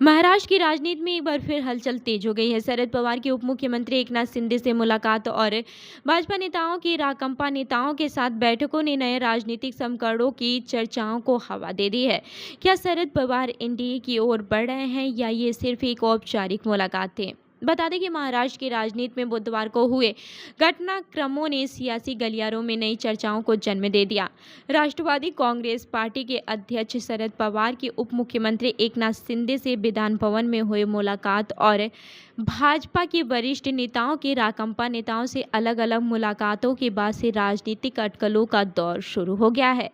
महाराष्ट्र की राजनीति में एक बार फिर हलचल तेज हो गई है। शरद पवार के उप मुख्यमंत्री एकनाथ शिंदे से मुलाकात और भाजपा नेताओं की राकंपा नेताओं के साथ बैठकों ने नए राजनीतिक समीकरणों की चर्चाओं को हवा दे दी है। क्या शरद पवार एनडीए की ओर बढ़ रहे हैं या ये सिर्फ एक औपचारिक मुलाकात थी? बता दें कि महाराष्ट्र की राजनीति में बुधवार को हुए घटनाक्रमों ने सियासी गलियारों में नई चर्चाओं को जन्म दे दिया। राष्ट्रवादी कांग्रेस पार्टी के अध्यक्ष शरद पवार की उप मुख्यमंत्री एकनाथ शिंदे से विधान भवन में हुई मुलाकात और भाजपा के वरिष्ठ नेताओं के राकंपा नेताओं से अलग अलग मुलाकातों के बाद से राजनीतिक अटकलों का दौर शुरू हो गया है।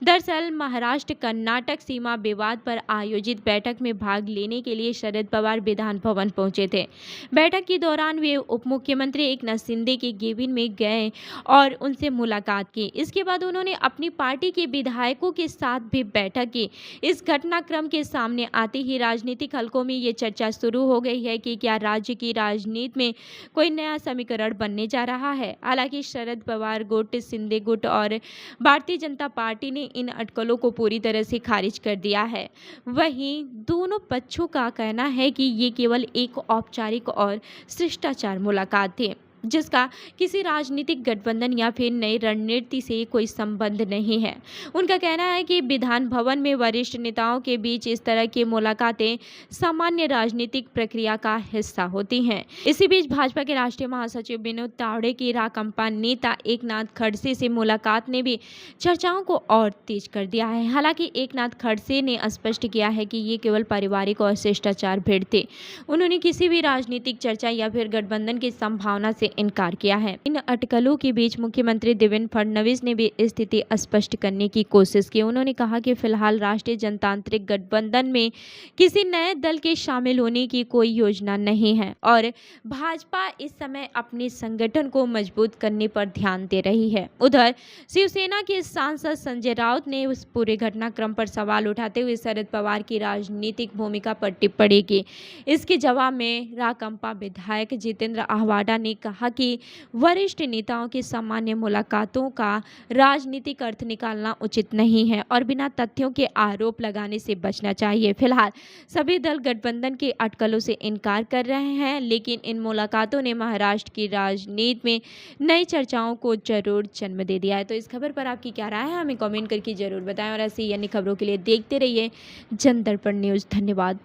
दरअसल महाराष्ट्र कर्नाटक सीमा विवाद पर आयोजित बैठक में भाग लेने के लिए शरद पवार विधान भवन पहुंचे थे। बैठक के दौरान वे उप मुख्यमंत्री एकनाथ शिंदे के केबिन में गए और उनसे मुलाकात की। इसके बाद उन्होंने अपनी पार्टी के विधायकों के साथ भी बैठक की। इस घटनाक्रम के सामने आते ही राजनीतिक हलकों में ये चर्चा शुरू हो गई है कि क्या राज्य की राजनीति में कोई नया समीकरण बनने जा रहा है। हालांकि शरद पवार गुट, शिंदे गुट और भारतीय जनता पार्टी ने इन अटकलों को पूरी तरह से खारिज कर दिया है। वहीं दोनों पक्षों का कहना है कि ये केवल एक औपचारिक और शिष्टाचार मुलाकात थी, जिसका किसी राजनीतिक गठबंधन या फिर नई रणनीति से कोई संबंध नहीं है। उनका कहना है कि विधान भवन में वरिष्ठ नेताओं के बीच इस तरह की मुलाकातें सामान्य राजनीतिक प्रक्रिया का हिस्सा होती हैं। इसी बीच भाजपा के राष्ट्रीय महासचिव विनोद तावड़े की राकंपा नेता एकनाथ खड़से से मुलाकात ने भी चर्चाओं को और तेज कर दिया है। हालांकि एकनाथ खड़से ने स्पष्ट किया है कि ये केवल पारिवारिक और शिष्टाचार भेंट थे। उन्होंने किसी भी राजनीतिक चर्चा या फिर गठबंधन की संभावना से इनकार किया है। इन अटकलों के बीच मुख्यमंत्री देवेंद्र फडणवीस ने भी स्थिति स्पष्ट करने की कोशिश की। उन्होंने कहा कि फिलहाल राष्ट्रीय जनतांत्रिक गठबंधन में किसी नए दल के शामिल होने की कोई योजना नहीं है और भाजपा इस समय अपने संगठन को मजबूत करने पर ध्यान दे रही है। उधर शिवसेना के सांसद संजय राउत ने उस पूरे घटनाक्रम पर सवाल उठाते हुए शरद पवार की राजनीतिक भूमिका पर टिप्पणी की। इसके जवाब में राकंपा विधायक जितेंद्र आहवाडा ने कहा कि वरिष्ठ नेताओं की सामान्य मुलाकातों का राजनीतिक अर्थ निकालना उचित नहीं है और बिना तथ्यों के आरोप लगाने से बचना चाहिए। फिलहाल सभी दल गठबंधन के अटकलों से इनकार कर रहे हैं, लेकिन इन मुलाकातों ने महाराष्ट्र की राजनीति में नई चर्चाओं को जरूर जन्म दे दिया है। तो इस खबर पर आपकी क्या राय है, हमें कमेंट करके जरूर बताएं और ऐसी अन्य खबरों के लिए देखते रहिए जनदर्पण न्यूज़। धन्यवाद।